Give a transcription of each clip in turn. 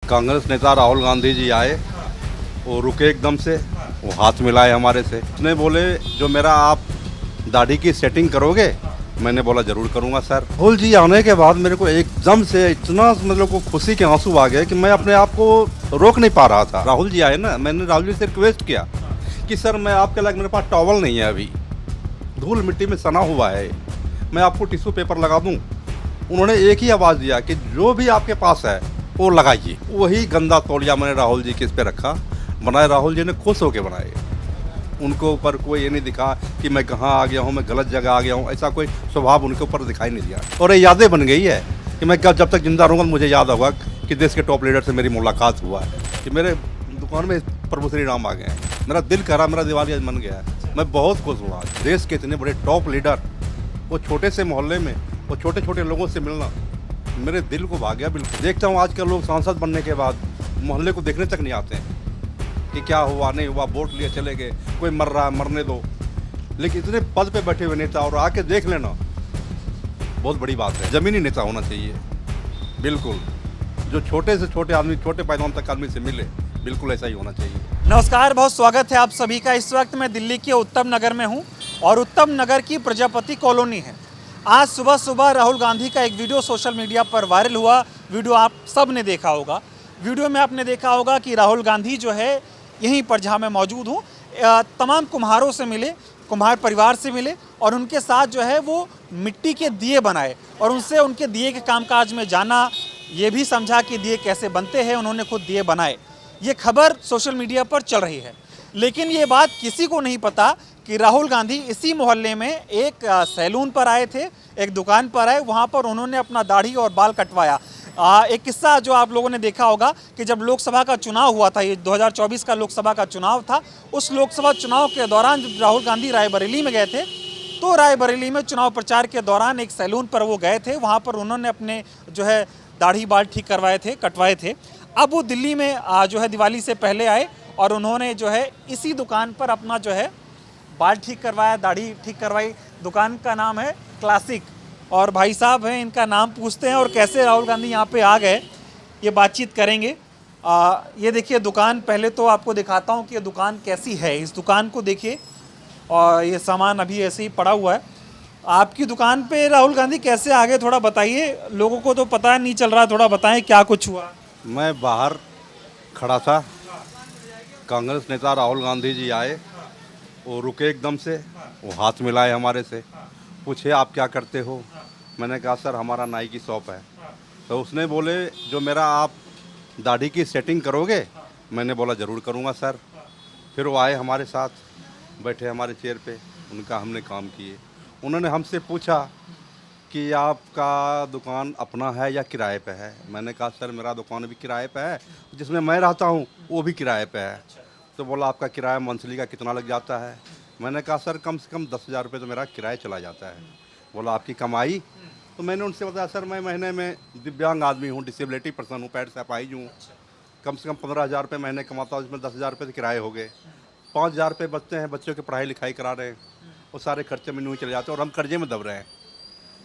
कांग्रेस नेता राहुल गांधी जी आए, वो रुके एकदम से, वो हाथ मिलाए हमारे से। उसने बोले जो मेरा आप दाढ़ी की सेटिंग करोगे? मैंने बोला ज़रूर करूंगा सर। राहुल जी आने के बाद मेरे को एकदम से इतना मतलब को खुशी के आंसू आ गए कि मैं अपने आप को रोक नहीं पा रहा था। राहुल जी आए ना, मैंने राहुल जी से रिक्वेस्ट किया कि सर मैं आपके लायक, मेरे पास टॉवल नहीं है अभी, धूल मिट्टी में सना हुआ है, मैं आपको टिश्यू पेपर लगा दूं। उन्होंने एक ही आवाज़ दिया कि जो भी आपके पास है वो लगाइए। वही गंदा तौलिया मैंने राहुल जी के इस पे रखा, बनाए। राहुल जी ने खुश होकर बनाए। उनको ऊपर कोई ये नहीं दिखा कि मैं कहाँ आ गया हूँ, मैं गलत जगह आ गया हूँ, ऐसा कोई स्वभाव उनके ऊपर दिखाई नहीं दिया। और ये यादें बन गई है कि मैं जब तक जिंदा रहूँगा मुझे याद होगा कि देश के टॉप लीडर से मेरी मुलाकात हुआ है, कि मेरे दुकान में प्रभु श्री राम आ गए हैं। मेरा दिल कह रहा, मेरा दिवाली आज बन गया है। मैं बहुत खुश हुआ। देश के इतने बड़े टॉप लीडर, वो छोटे से मोहल्ले में, वो छोटे छोटे लोगों से मिलना मेरे दिल को भा गया बिल्कुल। देखता हूँ आजकल लोग सांसद बनने के बाद मोहल्ले को देखने तक नहीं आते हैं कि क्या हुआ नहीं हुआ, वोट लिए चले गए, कोई मर रहा है मरने दो। लेकिन इतने पद पे बैठे हुए नेता और आके देख लेना बहुत बड़ी बात है। जमीनी नेता होना चाहिए बिल्कुल, जो छोटे से छोटे आदमी, छोटे पैदान तक आदमी से मिले, बिल्कुल ऐसा ही होना चाहिए। नमस्कार, बहुत स्वागत है आप सभी का। इस वक्त मैं दिल्ली के उत्तम नगर में हूं और उत्तम नगर की प्रजापति कॉलोनी है। आज सुबह सुबह राहुल गांधी का एक वीडियो सोशल मीडिया पर वायरल हुआ। वीडियो आप सब ने देखा होगा। वीडियो में आपने देखा होगा कि राहुल गांधी जो है यहीं पर जहां मैं मौजूद हूं, तमाम कुम्हारों से मिले, कुम्हार परिवार से मिले और उनके साथ जो है वो मिट्टी के दिए बनाए और उनसे उनके दिए के कामकाज में जाना, ये भी समझा कि दिए कैसे बनते हैं। उन्होंने खुद दिए बनाए। ये खबर सोशल मीडिया पर चल रही है, लेकिन ये बात किसी को नहीं पता कि राहुल गांधी इसी मोहल्ले में एक सैलून पर आए थे, एक दुकान पर आए, वहाँ पर उन्होंने अपना दाढ़ी और बाल कटवाया। एक किस्सा जो आप लोगों ने देखा होगा कि जब लोकसभा का चुनाव हुआ था, ये 2024 का लोकसभा का चुनाव था, उस लोकसभा चुनाव के दौरान जब राहुल गांधी रायबरेली में गए थे, तो रायबरेली में चुनाव प्रचार के दौरान एक सैलून पर वो गए थे। वहाँ पर उन्होंने अपने जो है दाढ़ी बाल ठीक करवाए थे, कटवाए थे। अब वो दिल्ली में जो है दिवाली से पहले आए और उन्होंने जो है इसी दुकान पर अपना जो है बाल ठीक करवाया, दाढ़ी ठीक करवाई। दुकान का नाम है क्लासिक और भाई साहब हैं, इनका नाम पूछते हैं और कैसे राहुल गांधी यहाँ पे आ गए ये बातचीत करेंगे। ये देखिए दुकान, पहले तो आपको दिखाता हूँ कि ये दुकान कैसी है। इस दुकान को देखिए और ये सामान अभी ऐसे ही पड़ा हुआ है। आपकी दुकान पे राहुल गांधी कैसे आ गए, थोड़ा बताइए। लोगों को तो पता नहीं चल रहा, थोड़ा बताएं क्या कुछ हुआ। मैं बाहर खड़ा था, कांग्रेस नेता राहुल गांधी जी आए, वो रुके एकदम से, वो हाथ मिलाए हमारे से, पूछे आप क्या करते हो? मैंने कहा सर हमारा नाई की शॉप है। तो उसने बोले जो मेरा आप दाढ़ी की सेटिंग करोगे? मैंने बोला ज़रूर करूँगा सर। फिर वो आए हमारे साथ, बैठे हमारे चेयर पे, उनका हमने काम किए। उन्होंने हमसे पूछा कि आपका दुकान अपना है या किराए पे है? मैंने कहा सर मेरा दुकान भी किराए पे है, जिसमें मैं रहता हूँ वो भी किराए पे है। तो बोला आपका किराया मंथली का कितना लग जाता है? मैंने कहा सर कम से कम 10,000 रुपये तो मेरा किराया चला जाता है। बोला आपकी कमाई? तो मैंने उनसे बताया सर मैं महीने में दिव्यांग आदमी हूँ, डिसेबिलिटी पर्सन हूँ, पैर से अपाहिज हूँ, कम से कम 15,000 रुपये महीने कमाता हूँ, जिसमें 10,000 रुपये तो किराए हो गए, 5,000 रुपये बचते हैं, बच्चों की पढ़ाई लिखाई करा रहे हैं, वो सारे खर्चे में नहीं चले जाते और हम कर्जे में दब रहे हैं।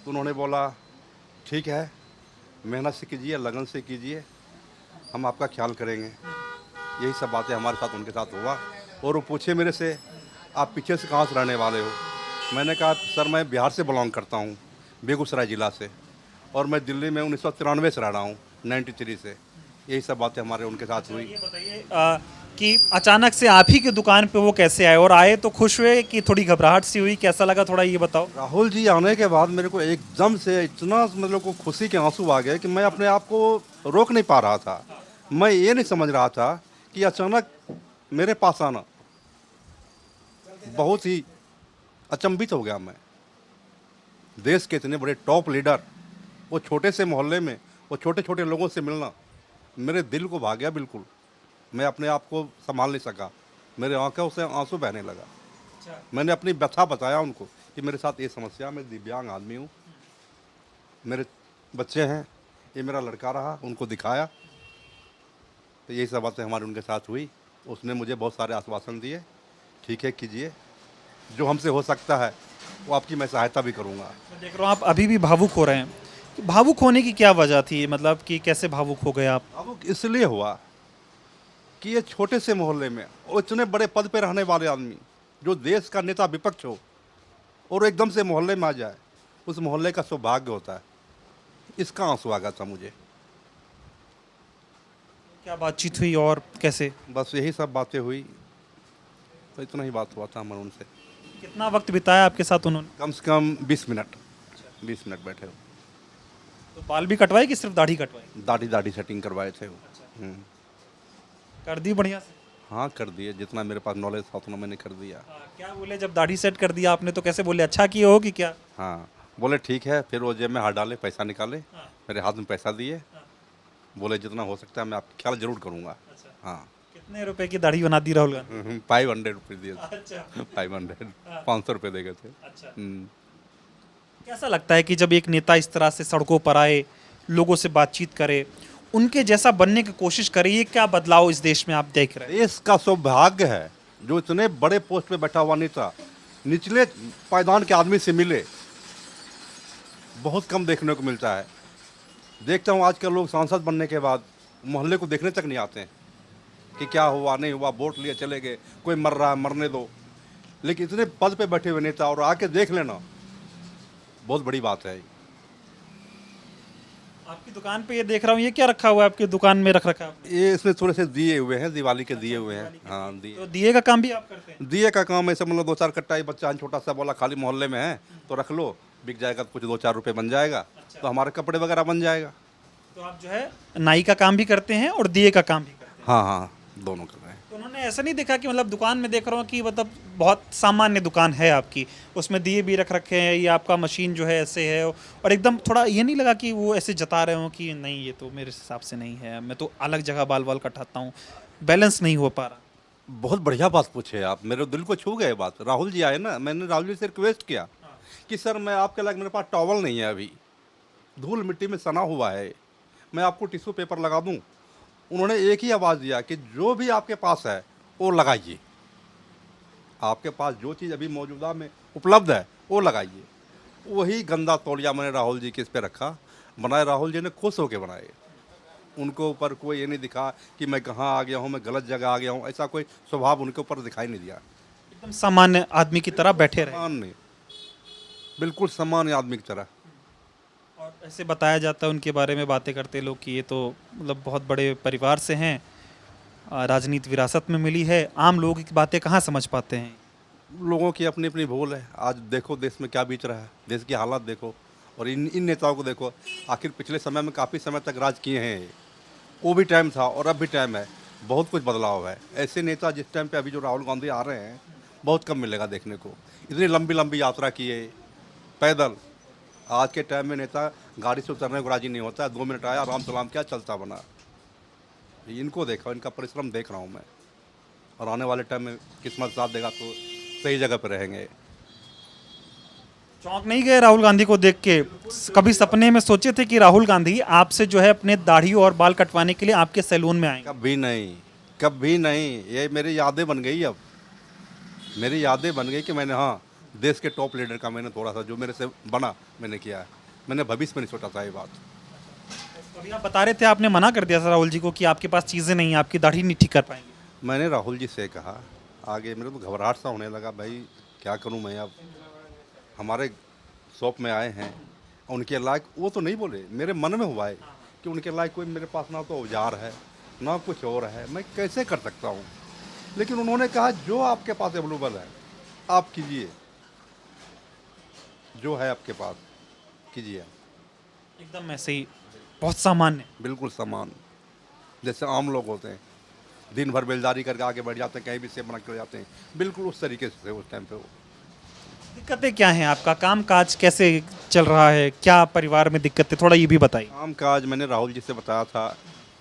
तो उन्होंने बोला ठीक है, मेहनत से कीजिए, लगन से कीजिए, हम आपका ख्याल करेंगे। यही सब बातें हमारे साथ उनके साथ हुआ। और वो पूछे मेरे से आप पीछे से कहाँ से रहने वाले हो? मैंने कहा सर मैं बिहार से बिलोंग करता हूँ, बेगूसराय ज़िला से, और मैं दिल्ली में 1993 से रह रहा हूँ, 93 से। यही सब बातें हमारे उनके साथ हुई। ये बताइए कि अचानक से आप ही की दुकान पे वो कैसे आए, और आए तो खुश हुए कि थोड़ी घबराहट सी हुई, कैसा लगा थोड़ा ये बताओ। राहुल जी आने के बाद मेरे को एकदम से इतना मतलब को खुशी के आंसू आ गए कि मैं अपने आप को रोक नहीं पा रहा था। मैं ये नहीं समझ रहा था कि अचानक मेरे पास आना, बहुत ही अचंभित हो गया मैं। देश के इतने बड़े टॉप लीडर, वो छोटे से मोहल्ले में, वो छोटे छोटे लोगों से मिलना मेरे दिल को भा गया बिल्कुल। मैं अपने आप को संभाल नहीं सका, मेरे आंखों से आंसू बहने लगा। मैंने अपनी व्यथा बताया उनको कि मेरे साथ ये समस्या, मैं दिव्यांग आदमी हूँ, मेरे बच्चे हैं, ये मेरा लड़का रहा, उनको दिखाया। तो यही सब बातें हमारी उनके साथ हुई। उसने मुझे बहुत सारे आश्वासन दिए, ठीक है कीजिए, जो हमसे हो सकता है वो आपकी मैं सहायता भी करूँगा। मैं देख रहा हूँ आप अभी भी भावुक हो रहे हैं। भावुक होने की क्या वजह थी, मतलब कि कैसे भावुक हो गए आप? अब वो इसलिए हुआ कि ये छोटे से मोहल्ले में और इतने बड़े पद पे रहने वाले आदमी, जो देश का नेता विपक्ष हो, और एकदम से मोहल्ले में आ जाए, उस मोहल्ले का सौभाग्य होता है। इसका आंसू आ गया था मुझे। क्या बातचीत हुई और कैसे? बस यही सब बातें हुई, तो इतना ही बात हुआ था हमारे उनसे। कितना वक्त बिताया आपके साथ उन्होंने? कम से कम 20 मिनट, 20 मिनट बैठे हो। तो बाल भी कटवाए कि सिर्फ दाढ़ी कटवाई? दाढ़ी दाढ़ी सेटिंग करवाए थे वो। कर दी बढ़िया से? हाँ, कर दिए, जितना मेरे पास नॉलेज था उतना मैंने कर दिया। क्या बोले जब दाढ़ी सेट कर दिया आपने, तो कैसे बोले, अच्छा किए हो कि क्या? हाँ, बोले ठीक है। फिर वो जेब में हाथ डाले, पैसा निकाले, मेरे हाथ में पैसा दिए, बोले जितना हो सकता है मैं आपकी ख्याल जरूर करूँगा। हाँ। कितने रुपए की दाढ़ी बना दी राहुल गांधी? 500 रुपये दिए थे। अच्छा 500, 500 रुपये दे गए थे। अच्छा। हम्म। कैसा लगता है कि जब एक नेता इस तरह से सड़कों पर आए, लोगों से बातचीत करे, उनके जैसा बनने की कोशिश करे, ये क्या बदलाव इस देश में आप देख रहे हैं? देश का सौभाग्य है जो इतने बड़े पोस्ट पे बैठा हुआ नेता निचले पायदान के आदमी से मिले। बहुत कम देखने को मिलता है। देखता हूँ आजकल लोग सांसद बनने के बाद मोहल्ले को देखने तक नहीं आते हैं कि क्या हुआ नहीं हुआ, वोट लिए चले गए, कोई मर रहा है मरने दो। लेकिन इतने पद पे बैठे हुए नेता और आके देख लेना, बहुत बड़ी बात है। आपकी दुकान पे ये देख रहा हूँ, ये क्या रखा हुआ है आपकी दुकान में रख रखा है? ये इसमें थोड़े से दिए हुए हैं, दिवाली के दिए हुए हैं। हाँ, दिए। तो दिए का काम भी आप करते हैं? दिए का काम ऐसे मतलब 2-4 कट्टा, ही बच्चा छोटा सा बोला खाली मोहल्ले में है तो रख लो, बिक जाएगा, कुछ 2-4 रुपये बन जाएगा, तो हमारे कपड़े वगैरह बन जाएगा। तो आप जो है नाई का काम भी करते हैं और दिए का काम भी करते हैं? हाँ हाँ, दोनों कर रहे हैं। तो उन्होंने ऐसा नहीं देखा कि मतलब दुकान में देख रहा हूँ कि मतलब बहुत सामान्य दुकान है आपकी, उसमें दिए भी रख रखे हैं, ये आपका मशीन जो है ऐसे है, और एकदम थोड़ा ये नहीं लगा कि वो ऐसे जता रहे हो कि नहीं ये तो मेरे हिसाब से नहीं है, मैं तो अलग जगह बाल बाल कटाता हूँ, बैलेंस नहीं हो पा रहा? बहुत बढ़िया बात पूछे आप, मेरे दिल को छू गए बात। राहुल जी आए ना, मैंने राहुल जी से रिक्वेस्ट किया कि सर मैं आपके लायक, मेरे पास टॉवल नहीं है, अभी धूल मिट्टी में सना हुआ है, मैं आपको टिश्यू पेपर लगा दूं। उन्होंने एक ही आवाज़ दिया कि जो भी आपके पास है वो लगाइए, आपके पास जो चीज़ अभी मौजूदा में उपलब्ध है वो लगाइए। वही गंदा तौलिया मैंने राहुल जी के इस पे रखा, बनाए राहुल जी ने खुश होकर बनाए। उनको ऊपर कोई ये नहीं दिखा कि मैं कहाँ आ गया हूँ, मैं गलत जगह आ गया हूँ, ऐसा कोई स्वभाव उनके ऊपर दिखाई नहीं दिया। एकदम सामान्य आदमी की तरह बैठे रहे। सामान्य, बिल्कुल सामान्य आदमी की तरह। और ऐसे बताया जाता है उनके बारे में बातें करते लोग कि ये तो मतलब बहुत बड़े परिवार से हैं, राजनीति विरासत में मिली है, आम लोगों की बातें कहाँ समझ पाते हैं? लोगों की अपनी अपनी भूल है। आज देखो देश में क्या बीत रहा है, देश की हालत देखो, और इन नेताओं को देखो। आखिर पिछले समय में काफ़ी समय तक राज किए हैं ये। वो भी टाइम था और अब भी टाइम है, बहुत कुछ बदलाव है। ऐसे नेता जिस टाइम पे अभी जो राहुल गांधी आ रहे हैं, बहुत कम मिलेगा देखने को। इतनी लंबी लंबी यात्रा किए पैदल। आज के टाइम में नेता गाड़ी से उतरने को राजी नहीं होता है, 2 मिनट आया, आराम सलाम किया, चलता बना। इनको देखा, इनका परिश्रम देख रहा हूँ मैं, और आने वाले टाइम में किस्मत साथ देगा तो सही जगह पर रहेंगे। चौंक नहीं गए राहुल गांधी को देख के? कभी सपने में सोचे थे कि राहुल गांधी आपसे जो है अपने दाढ़ी और बाल कटवाने के लिए आपके सैलून में आएंगे? कभी नहीं, कभी नहीं। ये मेरी यादें बन गई। अब मेरी यादें बन गई कि मैंने, हाँ, देश के टॉप लीडर का मैंने थोड़ा सा जो मेरे से बना मैंने किया है। मैंने भविष्य में नहीं सोचा था ये बात। अभी आप बता रहे थे, आपने मना कर दिया था राहुल जी को कि आपके पास चीज़ें नहीं, आपकी दाढ़ी नहीं ठीक कर पाएंगे। मैंने राहुल जी से कहा, आगे मेरे तो घबराहट सा होने लगा, भाई क्या करूं मैं। अब हमारे शॉप में आए हैं, उनके लायक वो तो नहीं बोले, मेरे मन में हुआ है कि उनके लायक कोई मेरे पास ना तो औजार है ना कुछ और है, मैं कैसे कर सकता हूं। लेकिन उन्होंने कहा जो आपके पास अवेलेबल है आप कीजिए, जो है आपके पास कीजिए। एकदम ऐसे ही, बहुत सामान्य। बिल्कुल समान, जैसे आम लोग होते हैं, दिन भर बेलदारी करके आगे बढ़ जाते हैं, कहीं भी सेब बना के जाते हैं, बिल्कुल उस तरीके से उस टाइम पे वो। दिक्कतें क्या हैं? आपका काम काज कैसे चल रहा है? क्या परिवार में दिक्कतें, थोड़ा ये भी बताइए। काम काज मैंने राहुल जी से बताया था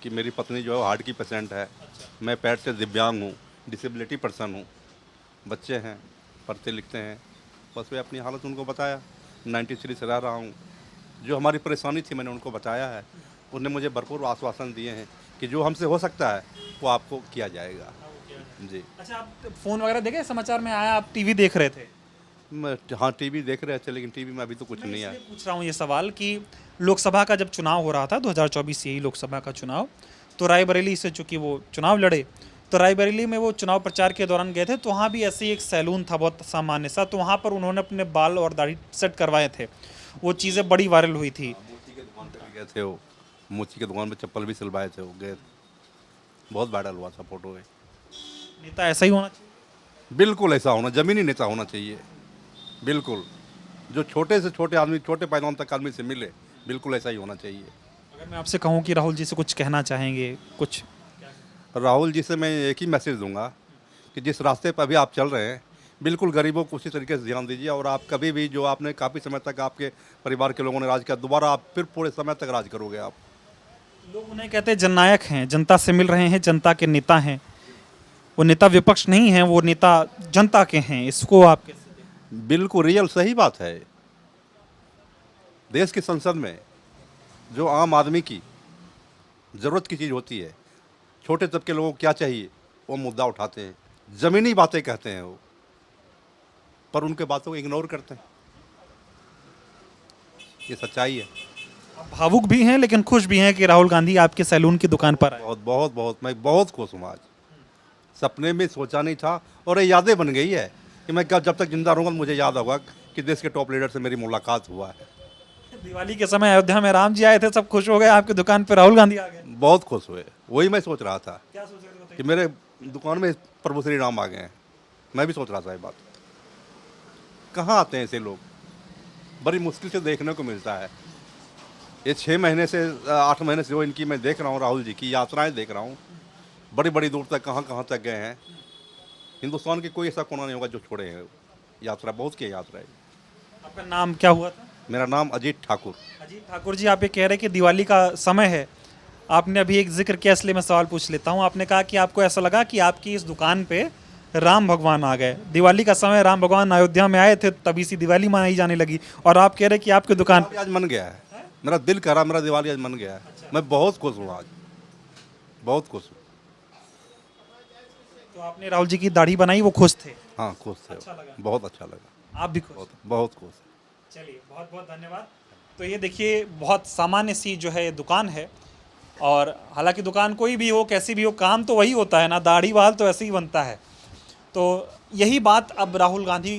कि मेरी पत्नी जो है हार्ट की पेशेंट है, मैं पैर से दिव्यांग हूँ, डिसेबिलिटी पर्सन हूँ, बच्चे हैं, पढ़ते लिखते हैं। बस वे अपनी हालत उनको बताया, 93 से रह रहा हूँ। जो हमारी परेशानी थी मैंने उनको बताया है। उन्होंने मुझे भरपूर आश्वासन दिए हैं कि जो हमसे हो सकता है वो आपको किया जाएगा। जी। अच्छा, आप फ़ोन वगैरह देखे? समाचार में आया आप टीवी देख रहे थे? हाँ टीवी देख रहे थे, लेकिन टीवी में अभी तो कुछ नहीं है। पूछ रहा हूँ ये सवाल कि लोकसभा का जब चुनाव हो रहा था 2024 यही लोकसभा का चुनाव, तो रायबरेली से चूंकि वो चुनाव लड़े, तो रायबरेली में वो चुनाव प्रचार के दौरान गए थे, तो वहाँ भी ऐसे ही एक सैलून था बहुत सामान्य सा, तो वहाँ पर उन्होंने अपने बाल और दाढ़ी सेट करवाए थे, वो चीज़ें बड़ी वायरल हुई थी। मोची के दुकान पे भी गए थे वो, मोची के दुकान पे चप्पल भी सिलवाए थे वो, गए, बहुत वायरल हुआ था फोटो है। नेता ऐसा ही होना चाहिए। बिल्कुल ऐसा होना, जमीनी नेता होना चाहिए, बिल्कुल, जो छोटे से छोटे आदमी, छोटे पैमाने तक आदमी से मिले, बिल्कुल ऐसा ही होना चाहिए। अगर मैं आपसे कहूँ कि राहुल जी से कुछ कहना चाहेंगे कुछ? राहुल जी से मैं एक ही मैसेज दूंगा कि जिस रास्ते पर अभी आप चल रहे हैं, बिल्कुल गरीबों को उसी तरीके से ध्यान दीजिए, और आप कभी भी जो आपने काफ़ी समय तक आपके परिवार के लोगों ने राज किया, दोबारा आप फिर पूरे समय तक राज करोगे आप। लोग उन्हें कहते हैं जननायक हैं, जनता से मिल रहे हैं, जनता के नेता हैं, वो नेता विपक्ष नहीं है, वो नेता जनता के हैं, इसको आप कैसे देखते बिल्कुल रियल सही बात है। देश की संसद में जो आम आदमी की ज़रूरत की चीज़ होती है, छोटे तबके लोगों को क्या चाहिए, वो मुद्दा उठाते हैं, ज़मीनी बातें कहते हैं वो, पर उनके बातों को इग्नोर करते हैं। ये सच्चाई है। हैं? आप भावुक भी हैं लेकिन खुश भी हैं कि राहुल गांधी आपके सैलून की दुकान पर आए। बहुत बहुत बहुत मैं बहुत खुश हूँ आज। सपने में सोचा नहीं था, और ये यादें बन गई है कि मैं जब तक जिंदा रहूँगा मुझे याद होगा कि देश के टॉप लीडर से मेरी मुलाकात हुआ है। दिवाली के समय अयोध्या में राम जी आए थे, सब खुश हो गए, आपकी दुकान पर राहुल गांधी आ गए। बहुत खुश हुए, वही मैं सोच रहा था क्या सोच रहे थे? कि मेरे दुकान में प्रभु श्री राम आ गए हैं। मैं भी सोच रहा था ये बात। कहाँ आते हैं ऐसे लोग, बड़ी मुश्किल से देखने को मिलता है। ये 6 महीने से 8 महीने से जो इनकी मैं देख रहा हूँ, राहुल जी की यात्राएं देख रहा हूँ, बड़ी बड़ी दूर तक कहाँ कहाँ तक गए हैं। हिंदुस्तान के कोई ऐसा कोना नहीं होगा जो छोड़े हैं यात्रा, बहुत की यात्रा है। आपका नाम क्या हुआ था? मेरा नाम अजीत ठाकुर। अजीत ठाकुर जी, आप ये कह रहे हैं कि दिवाली का समय है, आपने अभी एक जिक्र किया, इसलिए मैं सवाल पूछ लेता हूँ। आपने कहा कि आपको ऐसा लगा कि आपकी इस दुकान पे राम भगवान आ गए, दिवाली का समय राम भगवान अयोध्या में आए थे, तभी सी दिवाली मनाई जाने लगी, और आप कह रहे हैं कि आपकी दुकान आज मन गया है, मेरा दिल कह रहा, मेरा दिवाली आज मन गया है। मैं बहुत खुश हूँ आज, बहुत खुश हूँ। तो आपने राहुल जी की दाढ़ी बनाई, वो खुश थे? हाँ खुश थे, अच्छा लगा। बहुत अच्छा लगा। आप भी खुश? बहुत बहुत खुश। चलिए, बहुत बहुत धन्यवाद। तो ये देखिए, बहुत सामान्य सी जो है दुकान है, और हालांकि दुकान कोई भी हो, कैसी भी हो, काम तो वही होता है ना, दाढ़ी बाल तो ऐसे ही बनता है। तो यही बात अब राहुल गांधी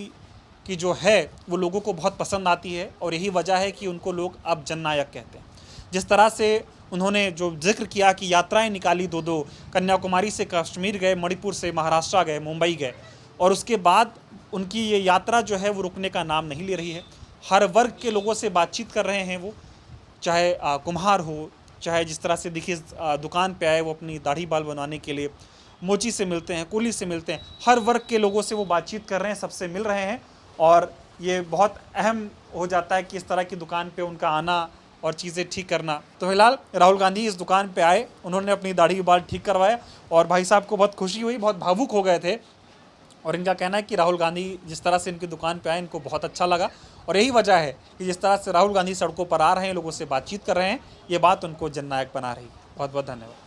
की जो है वो लोगों को बहुत पसंद आती है, और यही वजह है कि उनको लोग अब जननायक कहते हैं। जिस तरह से उन्होंने जो जिक्र किया कि यात्राएं निकाली, दो कन्याकुमारी से कश्मीर गए, मणिपुर से महाराष्ट्र गए, मुंबई गए, और उसके बाद उनकी ये यात्रा जो है वो रुकने का नाम नहीं ले रही है। हर वर्ग के लोगों से बातचीत कर रहे हैं वो, चाहे कुम्हार हो, चाहे जिस तरह से देखिए दुकान पे आए वो अपनी दाढ़ी बाल बनवाने के लिए, मोची से मिलते हैं, कुली से मिलते हैं, हर वर्ग के लोगों से वो बातचीत कर रहे हैं, सबसे मिल रहे हैं, और ये बहुत अहम हो जाता है कि इस तरह की दुकान पे उनका आना और चीज़ें ठीक करना। तो फिलहाल राहुल गांधी इस दुकान पे आए, उन्होंने अपनी दाढ़ी बाल ठीक करवाया, और भाई साहब को बहुत खुशी हुई, बहुत भावुक हो गए थे, और इनका कहना है कि राहुल गांधी जिस तरह से इनकी दुकान पे आए इनको बहुत अच्छा लगा, और यही वजह है कि जिस तरह से राहुल गांधी सड़कों पर आ रहे हैं, लोगों से बातचीत कर रहे हैं, ये बात उनको जननायक बना रही। बहुत बहुत धन्यवाद।